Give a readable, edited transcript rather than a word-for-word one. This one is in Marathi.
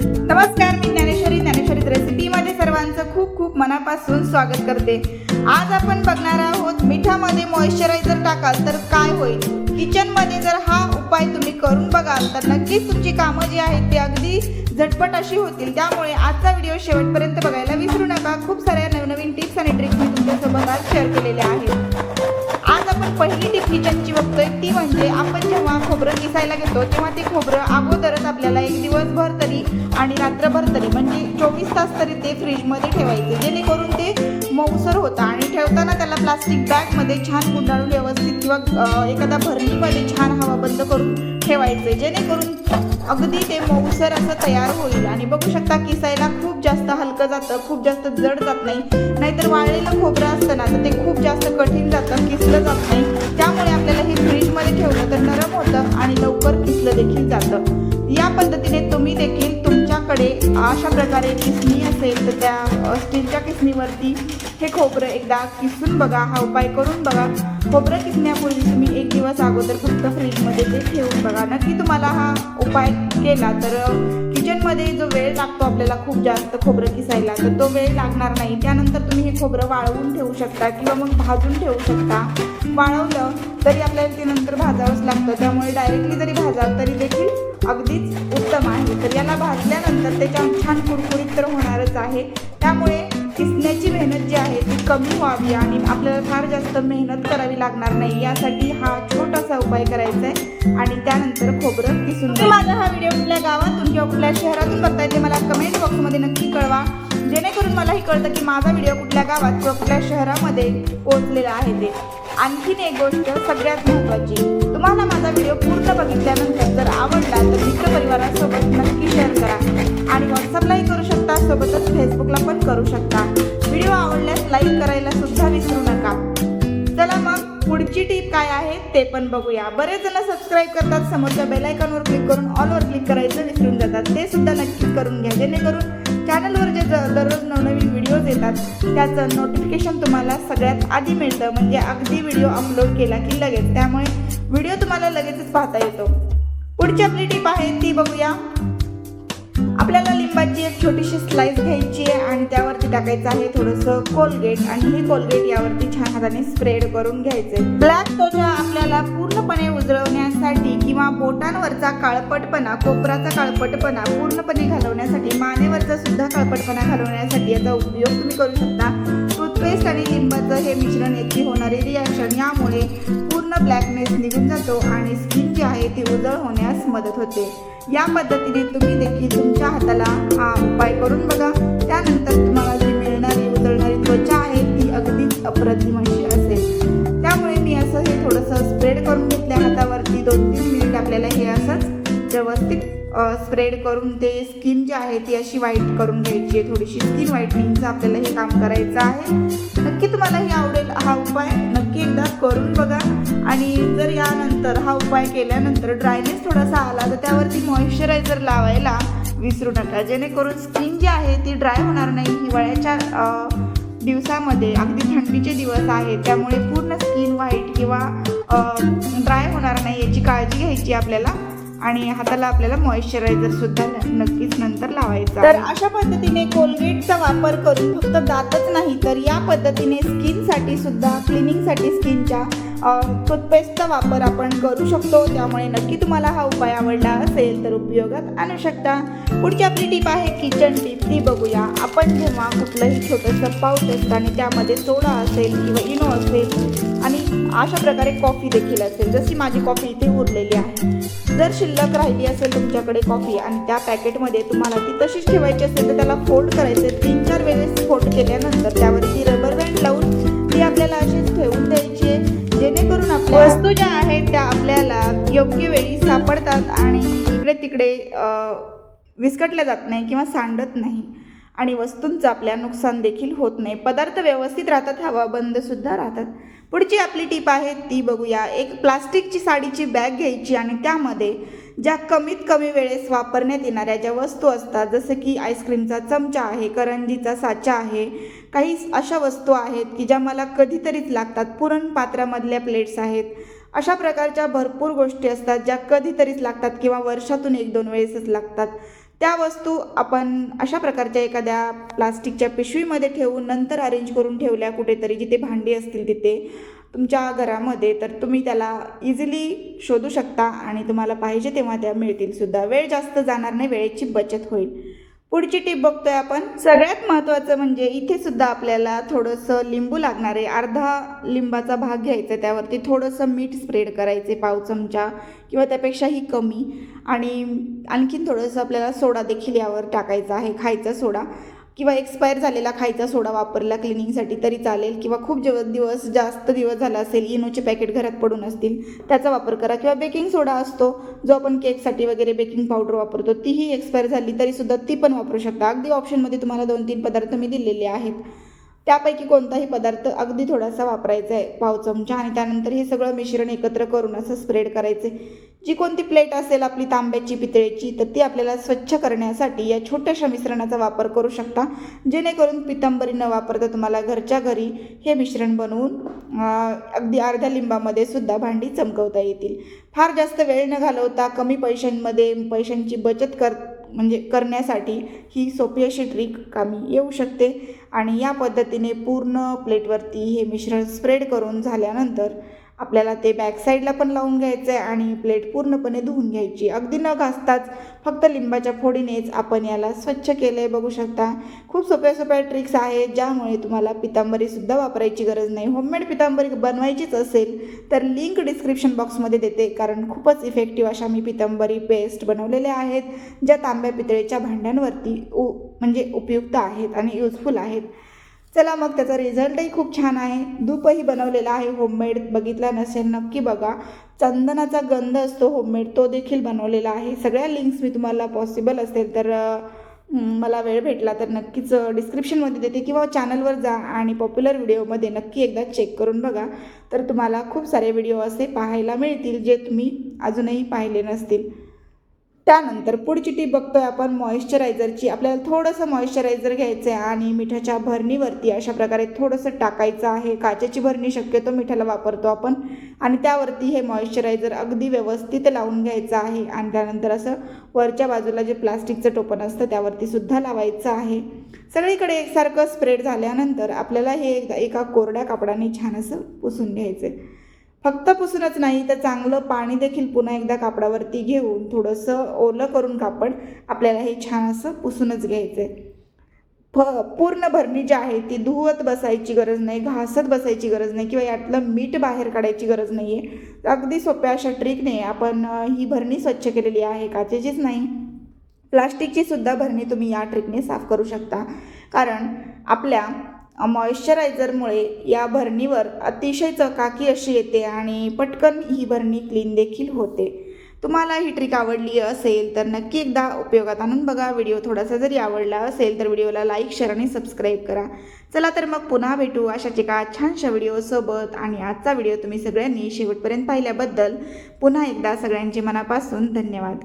नमस्कार, मी ज्ञानेश्वरी रेसिपीमध्ये सर्वांचं खूप खूप मनापासून स्वागत करते। आज आपण बघणार आहोत मिठामध्ये मॉइश्चरायझर टाकाल तर काय होईल। किचनमध्ये जर हा उपाय तुम्ही करून बघाल तर नक्कीच तुमची कामं जी आहेत ती अगदी झटपट अशी होतील। त्यामुळे आजचा व्हिडिओ शेवटपर्यंत बघायला विसरू नका। खूप साऱ्या नवनवीन टिप्स आणि ट्रिक्स मी तुमच्यासोबत आज शेअर केलेल्या आहेत। आज आपण पहिली टिप किचनची बघतोय, ती म्हणजे आपण जेव्हा खोबरं किसायला घेतो तेव्हा ते खोबरं अगोदरच आपल्याला एक दिवसभर तरी आणि रात्रभर तरी म्हणजे 24 तास तरी ते फ्रीजमध्ये ठेवायचे, जेणेकरून ते मऊसर होतं। आणि ठेवताना त्याला प्लास्टिक बॅगमध्ये छान गुंडाळून व्यवस्थित किंवा एखाद्या भरणीमध्ये छान हवा बंद करून ठेवायचे, जेणेकरून अगदी ते मऊसर असं तयार होईल। आणि बघू शकता किसायला खूप जास्त हलकं जातं, खूप जास्त जड जात नाही। नाहीतर वाळलेलं खोबरं असतं ना तर ते खूप जास्त कठीण जातं, किसलं जात नाही। त्यामुळे आपल्याला हे फ्रीजमध्ये ठेवलं तर नरम होतं आणि लवकर किसलं देखील जातं। या पद्धतीने तुम्ही देखील तुमच्याकडे अशा प्रकारे किसणी असेल तर त्या स्टीलच्या किसणीवरती हे खोबरं एकदा किसून बघा, हा उपाय करून बघा। खोबरं किसण्यापूर्वी तुम्ही एक दिवस अगोदर फक्त फ्रीजमध्ये ते ठेवून बघा। नक्की तुम्हाला हा उपाय केला तर किचनमध्ये जो वेळ लागतो आपल्याला खूप जास्त खोबरं किसायला, तर तो वेळ लागणार नाही। त्यानंतर तुम्ही हे खोबरं वाळवून ठेवू शकता किंवा मग भाजून ठेवू शकता। वाळवलं तरी आपल्याला ते नंतर भाजावंच लागतं, त्यामुळे डायरेक्टली जरी भाजाल तरी देखील अगदीच उत्तम आहे। तर याला भाजल्यानंतर त्याच्या छान कुरकुरीत तर होणारच आहे। त्यामुळे किसण्याची मेहनत जी आहे ती कमी व्हावी आणि आपल्याला फार जास्त मेहनत करावी लागणार नाही, यासाठी हा छोटासा उपाय करायचा आहे। आणि त्यानंतर खोबरं किसून माझा हा व्हिडिओ कुठल्या गावातून किंवा कुठल्या शहरातून बघताय ते मला कमेंट बॉक्समध्ये नक्की कळवा, जेणेकरून मलाही कळतं की माझा व्हिडिओ कुठल्या गावात किंवा कुठल्या शहरामध्ये पोहोचलेला आहे ते। आणखीन एक गोष्ट सगळ्यात महत्त्वाची, तुम्हाला माझा व्हिडिओ पूर्ण बघितल्यानंतर जर आवडला तर मित्रपरिवारासोबत नक्की शेअर करा आणि व्हॉट्सअपलाही करू शकता, सोबतच फेसबुकला पण करू शकता। व्हिडिओ आवडल्यास लाईक करायला सुद्धा विसरू नका। चला मग पुढची टिप काय आहे ते पण बघूया। बरेच जण सबस्क्राईब करतात, समोरच्या बेल आयकॉनवर क्लिक करून ऑलवर क्लिक करायचं विसरून जातात, ते सुद्धा नक्की करून घ्या, जेणेकरून चॅनलवर जे दररोज नवनवीन व्हिडिओज येतात त्याचं नोटिफिकेशन तुम्हाला सगळ्यात आधी मिळतं, म्हणजे अगदी व्हिडिओ अपलोड केला की लगेच, त्यामुळे व्हिडिओ तुम्हाला लगेचच पाहता येतो। पुढची आपली टिप आहे ती बघूया। आपल्याला लिंबाची एक छोटीशी स्लाइस घ्यायची आहे आणि त्यावरती टाकायचं आहे थोडंसं कोलगेट आणि हे कोलगेट यावरती छान हाताने स्प्रेड करून घ्यायचे। ब्लॅक त्वचा आपल्याला पूर्णपणे उजळवण्यासाठी किंवा बोटांवरचा काळपटपणा, कोपराचा काळपटपणा पूर्णपणे घालवण्यासाठी, मानेवरचा सुद्धा काळपटपणा घालवण्यासाठी याचा उपयोग तुम्ही करू शकता। टूथपेस्ट आणि लिंबाचं हे मिश्रण याची होणारी रिॲक्शन यामुळे पूर्ण ब्लॅकनेस निघून जातो आणि स्किन जी आहे ती उजळ होण्यास मदत होते। या पद्धतीने तुम्ही देखील तुमच्या हाताला हा उपाय करून बघा, त्यानंतर तुम्हाला जी मिळणारी उजळणारी त्वचा आहे ती अगदीच अप्रतिम अशी असेल। त्यामुळे मी असं हे थोडंसं स्प्रेड करून घेतलं हातावरती, 2-3 मिनिट आपल्याला हे असंच व्यवस्थित स्प्रेड करून ते स्किन जी आहे ती अशी व्हाईट करून घ्यायची आहे। थोडीशी स्किन व्हाईटनिंगचं आपल्याला हे काम करायचं आहे। नक्की तुम्हालाही आवडेल हा उपाय, नक्की एकदा करून बघा। आणि जर यानंतर हा उपाय केल्यानंतर ड्रायनेस थोडासा आला तर त्यावरती मॉइश्चरायझर लावायला विसरू नका, जेणेकरून स्किन जी आहे ती ड्राय होणार नाही। हिवाळ्याच्या दिवसामध्ये अगदी थंडीचे दिवस आहे, त्यामुळे पूर्ण स्किन व्हाईट किंवा ड्राय होणार नाही याची काळजी घ्यायची आपल्याला। आणि हाताला आपल्याला मॉइश्चरायझर सुद्धा नक्कीच नंतर लावायचा। तर अशा पद्धतीने कोलगेटचा वापर करून फक्त दातच नाही तर या पद्धतीने स्किनसाठी सुद्धा, क्लिनिंगसाठी स्किनच्या टूथपेस्टचा वापर आपण करू शकतो। त्यामुळे नक्की तुम्हाला हा उपाय आवडला असेल तर उपयोगात आणू शकता। पुढची आपली टिप आहे किचन टिप, ती बघूया। आपण जेव्हा कुठलंही छोटंसं पाऊच असतं आणि त्यामध्ये सोडा असेल किंवा इनो असेल आणि अशा प्रकारे कॉफी देखील असेल, जशी माझी कॉफी इथे उरलेली आहे, जर शिल्लक राहिली असेल तुमच्याकडे कॉफी आणि त्या पॅकेटमध्ये तुम्हाला ती तशीच ठेवायची असेल तर त्याला फोल्ड करायचं। 3-4 वेळेस फोल्ड केल्यानंतर त्यावरती रबर बँड लावून ती आपल्याला अशीच ठेवून द्यायची आहे, जेणेकरून आपल्या वस्तू ज्या आहेत त्या आपल्याला योग्य वेळी सापडतात आणि इकडे तिकडे विस्कटल्या जात नाही किंवा सांडत नाही आणि वस्तूंचं आपल्या नुकसान देखील होत नाही। पदार्थ व्यवस्थित राहतात, हवा बंद सुद्धा राहतात। पुढची आपली टिप आहे ती बघूया। एक प्लास्टिकची साडीची बॅग घ्यायची आणि त्यामध्ये ज्या कमीत कमी वेळेस वापरण्यात येणाऱ्या ज्या वस्तू असतात, जसं की आईस्क्रीमचा चमचा आहे, करंजीचा साचा आहे, काही अशा वस्तू आहेत की ज्या मला कधीतरीच लागतात, पुरण पात्रामधल्या प्लेट्स आहेत, अशा प्रकारच्या भरपूर गोष्टी असतात ज्या कधीतरीच लागतात किंवा वर्षातून 1-2 वेळेसच लागतात। त्या वस्तू आपण अशा प्रकारच्या एखाद्या प्लास्टिकच्या पिशवीमध्ये ठेवून नंतर अरेंज करून ठेवल्या कुठेतरी, जिथे भांडी असतील तिथे तुमच्या घरामध्ये, तर तुम्ही त्याला इझिली शोधू शकता आणि तुम्हाला पाहिजे तेव्हा त्या मिळतील सुद्धा. वेळ जास्त जाणार नाही, वेळेची बचत होईल. पुढची टिप बघतोय आपण. सगळ्यात महत्त्वाचं म्हणजे इथे सुद्धा आपल्याला थोडंसं लिंबू लागणार आहे. अर्धा लिंबाचा भाग घ्यायचा, त्यावरती थोडंसं मीठ स्प्रेड करायचे, पाव चमचा किंवा त्यापेक्षाही कमी. आणि आणखीन थोडंसं आपल्याला सोडा देखील यावर टाकायचा आहे, खायचा सोडा किंवा एक्सपायर झालेला खायचा सोडा वापरला क्लिनिंगसाठी तरी चालेल, किंवा खूप जास्त दिवस झाला असेल, इनोचे पॅकेट घरात पडून असतील त्याचा वापर करा, किंवा बेकिंग सोडा असतो जो आपण केकसाठी वगैरे बेकिंग पावडर वापरतो, तीही एक्सपायर झाली तरीसुद्धा ती पण वापरू शकता. अगदी ऑप्शनमध्ये तुम्हाला 2-3 पदार्थ मी दिलेले आहेत, त्यापैकी कोणताही पदार्थ अगदी थोडासा वापरायचा आहे, पाव चमचा. आणि त्यानंतर हे सगळं मिश्रण एकत्र करून असं स्प्रेड करायचे. जी कोणती प्लेट असेल आपली तांब्याची, पितळेची, तर ती आपल्याला स्वच्छ करण्यासाठी या छोट्याशा मिश्रणाचा वापर करू शकता, जेणेकरून पितांबरी न वापरता तुम्हाला घरच्या घरी हे मिश्रण बनवून अगदी अर्ध्या लिंबामध्ये सुद्धा भांडी चमकवता येतील. फार जास्त वेळ न घालवता कमी पैशांची बचत करण्यासाठी ही सोपी अशी ट्रिक कामी येऊ शकते. आणि या पद्धतीने पूर्ण प्लेटवरती हे मिश्रण स्प्रेड करून झाल्यानंतर आपल्याला ते बॅक साईडला पण लावून घ्यायचं आहे आणि प्लेट पूर्णपणे धुवून घ्यायची. अगदी न घासताच फक्त लिंबाच्या फोडीनेच आपण याला स्वच्छ केलं आहे, बघू शकता. खूप सोप्या ट्रिक्स आहेत, ज्यामुळे तुम्हाला पितांबरीसुद्धा वापरायची गरज नाही. होममेड पितांबरी बनवायचीच असेल तर लिंक डिस्क्रिप्शन बॉक्समध्ये देते, कारण खूपच इफेक्टिव्ह अशा मी पितांबरी पेस्ट बनवलेल्या आहेत, ज्या तांब्या पितळेच्या भांड्यांवरती उपयुक्त आहेत आणि युजफुल आहेत. चला मग, त्याचा रिझल्टही खूप छान आहे. धूपही बनवलेला आहे होममेड, बघितला नसेल नक्की बघा. चंदनाचा गंध असतो होममेड, तो देखील बनवलेला आहे. सगळ्या लिंक्स मी तुम्हाला पॉसिबल असेल तर मला वेळ भेटला तर नक्कीच डिस्क्रिप्शनमध्ये देते, किंवा चॅनलवर जा आणि पॉप्युलर व्हिडिओमध्ये नक्की एकदा चेक करून बघा, तर तुम्हाला खूप सारे व्हिडिओ असे पाहायला मिळतील जे तुम्ही अजूनही पाहिले नसतील. त्यानंतर पुढची टीप बघतोय आपण मॉइश्चरायझरची. आपल्याला थोडंसं मॉइश्चरायझर घ्यायचं आहे आणि मिठाच्या भरणीवरती अशा प्रकारे थोडंसं टाकायचं आहे. काचेची भरणी शक्यतो मिठाला वापरतो आपण, आणि त्यावरती हे मॉइश्चरायझर अगदी व्यवस्थित लावून घ्यायचं आहे. आणि त्यानंतर असं वरच्या बाजूला जे प्लास्टिकचं टोपण असतं त्यावरती सुद्धा लावायचं आहे. सगळीकडे एकसारखं स्प्रेड झाल्यानंतर आपल्याला हे एका कोरड्या कापडाने छान असं पुसून घ्यायचं आहे. फक्त पुसूनच नाही तर चांगलं पाणी देखील पुन्हा एकदा कापडावरती घेऊन थोडंसं ओलं करून कापड आपल्याला हे छान असं पुसूनच घ्यायचं आहे. पूर्ण भरणी जी आहे ती धुवत बसायची गरज नाही, घासत बसायची गरज नाही, किंवा यातलं मीठ बाहेर काढायची गरज नाही आहे. अगदी सोप्या अशा ट्रिकने आपण ही भरणी स्वच्छ केलेली आहे. काचेचीच नाही, प्लास्टिकची सुद्धा भरणी तुम्ही या ट्रिकने साफ करू शकता, कारण आपल्या मॉइश्चरायझरमुळे या भरणीवर अतिशय चकाकी अशी येते आणि पटकन ही भरणी क्लीन देखील होते. तुम्हाला ही ट्रिक आवडली असेल तर नक्की एकदा उपयोगात आणून बघा. व्हिडिओ थोडासा जरी आवडला असेल तर व्हिडिओला लाईक, शेअर आणि सबस्क्राईब करा. चला तर मग पुन्हा भेटू अशाच एका छानशा व्हिडिओसोबत. आणि आजचा व्हिडिओ तुम्ही सगळ्यांनी शेवटपर्यंत पाहिल्याबद्दल पुन्हा एकदा सगळ्यांचे मनापासून धन्यवाद.